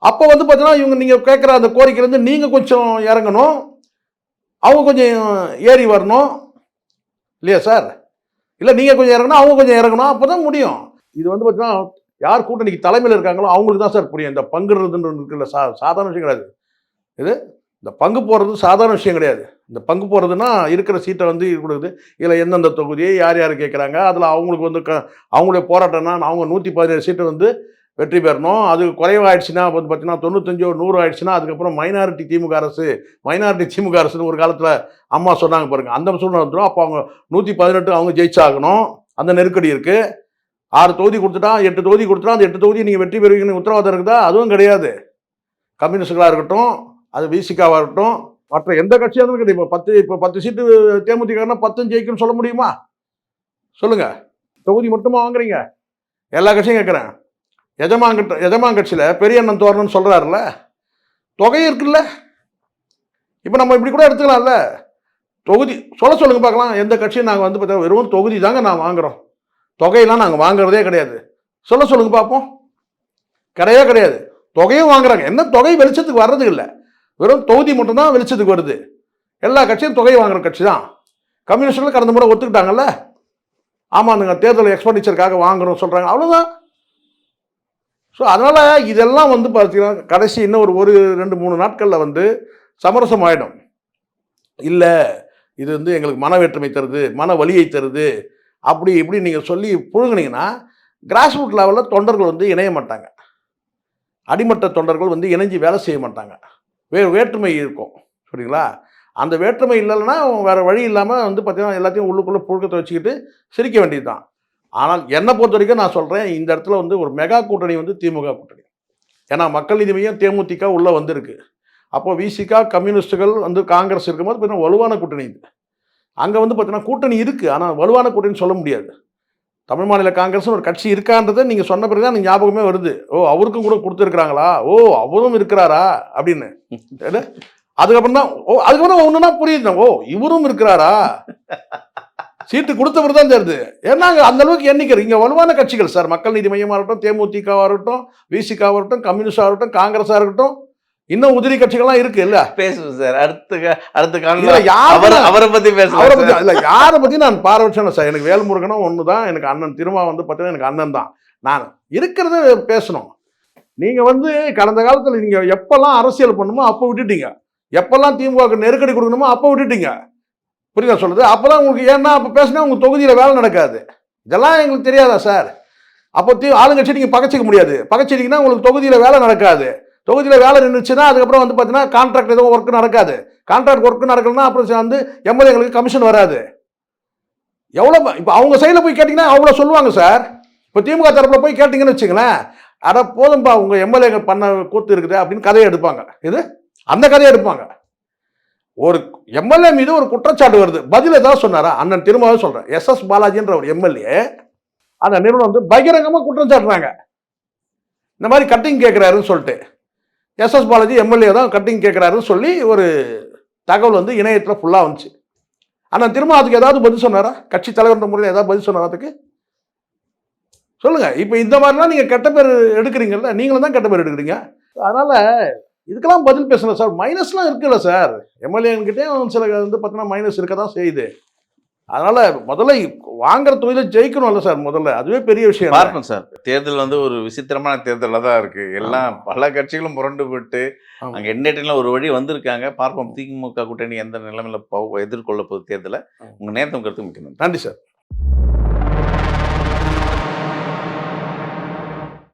அப்போ வந்து பார்த்தீங்கன்னா இவங்க நீங்கள் கேட்குற அந்த கோரிக்கையிலேருந்து நீங்கள் கொஞ்சம் இறங்கணும், அவங்க கொஞ்சம் ஏறி வரணும் இல்லையா சார்? இல்லை நீங்கள் கொஞ்சம் இறங்கணும், அவங்க கொஞ்சம் இறங்கணும், அப்போ தான் முடியும். இது வந்து பார்த்தீங்கன்னா யார் கூட்டணிக்கு தலைமையில் இருக்காங்களோ அவங்களுக்கு தான் சார் புரியும். இந்த பங்குறதுன்னு இருக்குல்ல, சாதாரண விஷயம் கிடையாது இது. இந்த பங்கு போகிறது சாதாரண விஷயம் கிடையாது. இந்த பங்கு போகிறதுனா இருக்கிற சீட்டை வந்து கொடுக்குது. இதில் எந்தெந்த தொகுதியை யார் யார் கேட்குறாங்க, அதில் அவங்களுக்கு வந்து அவங்களுடைய போராட்டம்னா அவங்க 117 சீட்டை வந்து வெற்றி பெறணும். அது குறைவாயிடுச்சுன்னா வந்து பார்த்தீங்கன்னா 95 100 ஆயிடுச்சுன்னா அதுக்கப்புறம் மைனாரிட்டி திமுக அரசு, மைனாரிட்டி திமுக அரசுன்னு ஒரு காலத்தில் அம்மா சொன்னாங்க பாருங்கள், அந்த சூழ்நிலை வந்துடும். அப்போ அவங்க 118 அவங்க ஜெயிச்சாகணும். அந்த நெருக்கடி இருக்குது. 6 தொகுதி கொடுத்துட்டா 8 தொகுதி கொடுத்துட்டா அந்த 8 தொகுதி நீங்கள் வெற்றி பெறுவீங்கன்னு உத்தரவாதம் இருக்குதா? அதுவும் கிடையாது. கம்யூனிஸ்டுகளாக இருக்கட்டும், அது விசிகாவாக இருக்கட்டும், மற்ற எந்த கட்சியாக இருந்தாலும் கிடையாது. இப்போ 10 சீட்டு தேமுதிகனா 10 ஜெயிக்குன்னு சொல்ல முடியுமா? சொல்லுங்க. தொகுதி மட்டுமா வாங்குறீங்க? எல்லா கட்சியும் கேட்குறேன். எஜமான் கட்சியில் பெரிய அண்ணன் தோரணும்னு சொல்கிறாருல்ல, தொகை இருக்குல்ல. இப்போ நம்ம இப்படி கூட எடுத்துக்கலாம்ல. தொகுதி சொல்லுங்க பார்க்கலாம். எந்த கட்சியும் நாங்கள் வந்து பார்த்தா வெறும் தொகுதி தாங்க நான் வாங்குகிறோம், தொகையெல்லாம் நாங்கள் வாங்குறதே கிடையாது. சொல்லுங்க பார்ப்போம். கிடையவே கிடையாது. தொகையும் வாங்குறாங்க. என்ன தொகை வெளிச்சத்துக்கு வர்றது இல்லை, வெறும் தொகுதி மட்டும்தான் வெளிச்சத்துக்கு வருது. எல்லா கட்சியும் தொகை வாங்குற கட்சி தான். கம்யூனிஸ்டுகள் கடந்த முறை ஒத்துக்கிட்டாங்கல்ல, ஆமாந்துங்க தேர்தல் எக்ஸ்பெண்டிச்சருக்காக வாங்குறோம் சொல்கிறாங்க, அவ்வளோதான். ஸோ அதனால் இதெல்லாம் வந்து பார்த்தீங்கன்னா கடைசி இன்னும் ஒரு 2-3 நாட்களில் வந்து சமரசம் ஆகிடும். இல்லை இது வந்து எங்களுக்கு மன வேற்றுமை தருது, மன வலியை தருது, அப்படி இப்படி நீங்கள் சொல்லி புழுங்கினீங்கன்னா கிராஸ் ரூட் லெவலில் தொண்டர்கள் வந்து இணைய மாட்டாங்க. அடிமட்ட தொண்டர்கள் வந்து இணைஞ்சு வேலை செய்ய மாட்டாங்க. வேற்றுமை இருக்கும். சரிங்களா? அந்த வேற்றுமை இல்லைன்னா வேறு வழி இல்லாமல் வந்து பார்த்தீங்கன்னா எல்லாத்தையும் உள்ளுக்குள்ளே புழுக்கத்தை வச்சுக்கிட்டு சிரிக்க வேண்டியது தான். ஆனால் என்னை பொறுத்த வரைக்கும் நான் சொல்கிறேன், இந்த இடத்துல வந்து ஒரு மெகா கூட்டணி வந்து திமுக கூட்டணி. ஏன்னா மக்கள் நீதி மையம் தேமுதிக உள்ளே வந்திருக்கு. அப்போது விசிகா கம்யூனிஸ்டுகள் வந்து காங்கிரஸ் இருக்கும்போது பார்த்தீங்கன்னா வலுவான கூட்டணி இது. அங்கே வந்து பார்த்தீங்கன்னா கூட்டணி இருக்குது, ஆனால் வலுவான கூட்டணி சொல்ல முடியாது. தமிழ் மாநில காங்கிரஸ்னு ஒரு கட்சி இருக்கான்றதை நீங்கள் சொன்ன பிறகு தான் எனக்கு ஞாபகமே வருது. ஓ அவருக்கும் கூட கொடுத்துருக்குறாங்களா, ஓ அவரும் இருக்கிறாரா அப்படின்னு. அதுக்கப்புறம் தான் அதுக்கப்புறம் ஒன்றுனா புரியுது, ஓ இவரும் இருக்கிறாரா, சீட்டு கொடுத்தவர் தான் தெரியுது. ஏன்னா அந்த அளவுக்கு எண்ணிக்கை இங்கே வலுவான கட்சிகள் சார். மக்கள் நீதி மையமாக இருக்கட்டும், தேமுதிகவாக இருக்கட்டும், விசிகாவாக இருக்கட்டும், கம்யூனிஸ்டாக இருக்கட்டும், காங்கிரஸாக இருக்கட்டும், இன்னும் உதிரி கட்சிகள்லாம் இருக்கு இல்ல. பேசுவோம் சார். அடுத்த அவரை பத்தி இல்ல, யாரை பத்தி நான் பாரபட்சம் சார். எனக்கு வேல்முருகனும் ஒண்ணுதான், எனக்கு அண்ணன் திருமா வந்து பார்த்தீங்கன்னா எனக்கு அண்ணன் தான். நான் இருக்கிறத பேசணும். நீங்க வந்து கடந்த காலத்துல நீங்க எப்பெல்லாம் அரசியல் பண்ணுமோ அப்போ விட்டுட்டீங்க, எப்பெல்லாம் திமுக நெருக்கடி கொடுக்கணுமோ அப்போ விட்டுட்டீங்க. புரியுதா சொல்றது? அப்பதான் உங்களுக்கு ஏன்னா அப்ப பேசினா உங்க தொகுதியில வேலை நடக்காது. இதெல்லாம் எங்களுக்கு தெரியாதா சார்? அப்போ ஆளுங்கட்சி நீங்க பகச்சிக்க முடியாது. பகச்சிட்டீங்கன்னா உங்களுக்கு தொகுதியில வேலை நடக்காது. தொகுதியில் வேலை நின்றுச்சுன்னா அதுக்கப்புறம் வந்து பார்த்தீங்கன்னா கான்ட்ராக்ட் எதுவும் ஒர்க் நடக்காது. கான்ட்ராக்ட் ஒர்க் நடக்கணும்னா அப்புறம் வந்து எம்எல்ஏங்களுக்கு கமிஷன் வராது. எவ்வளோ இப்போ அவங்க சைடில் போய் கேட்டிங்கன்னா அவ்வளோ சொல்லுவாங்க சார். இப்போ திமுக தரப்பில் போய் கேட்டிங்கன்னு வச்சுங்களேன், அட போதும்பா உங்கள் எம்எல்ஏங்க பண்ண கூத்து இருக்குது அப்படின்னு கதையை எடுப்பாங்க. இது அந்த கதையை எடுப்பாங்க. ஒரு எம்எல்ஏ மீது ஒரு குற்றச்சாட்டு வருது, பதில் ஏதாவது சொன்னாரா? அண்ணன் திரும்பவே சொல்கிறேன், எஸ்எஸ் பாலாஜின்ற ஒரு எம்எல்ஏ அந்த நிறுவனம் வந்து பகிரங்கமாக குற்றம் சாட்டுறாங்க, இந்த மாதிரி கட்டிங் கேட்குறாருன்னு சொல்லிட்டு. எஸ்எஸ் பாலாஜி எம்எல்ஏ தான் கட்டிங் கேட்குறாருன்னு சொல்லி ஒரு தகவல் வந்து இணையத்தில் ஃபுல்லாக வந்துச்சு. ஆனால் திரும்ப அதுக்கு ஏதாவது பதில் சொன்னாரா? கட்சி தலைவர் முறையில் ஏதாவது பதில் சொன்னாரா அதுக்கு? சொல்லுங்கள். இப்போ இந்த மாதிரிலாம் நீங்கள் கெட்ட பேர் எடுக்கிறீங்கல்ல, நீங்களும் தான் கெட்ட பேர் எடுக்கிறீங்க. அதனால் இதுக்கெல்லாம் பதில் பேசணும் சார். மைனஸ்லாம் இருக்குல்ல சார், எம்எல்ஏங்கிட்டே சில வந்து பார்த்தீங்கன்னா மைனஸ் இருக்க தான் செய்யுது. அதனால முதல்ல வாங்குற தொழில ஜெயிக்கணும்ல சார், முதல்ல அதுவே பெரிய விஷயம். பார்ப்போம் சார். தேர்தல் வந்து ஒரு விசித்திரமான தேர்தலில் தான் இருக்கு. எல்லாம் பல கட்சிகளும் புரண்டு விட்டு அங்கே எண்ணெட்டில ஒரு வழி வந்திருக்காங்க. பார்ப்போம் திமுக கூட்டணி எந்த நிலைமையில எதிர்கொள்ள போகுது தேர்தலை. உங்க நேரத்தை கருத்து மிக்க நன்றி. நன்றி சார்.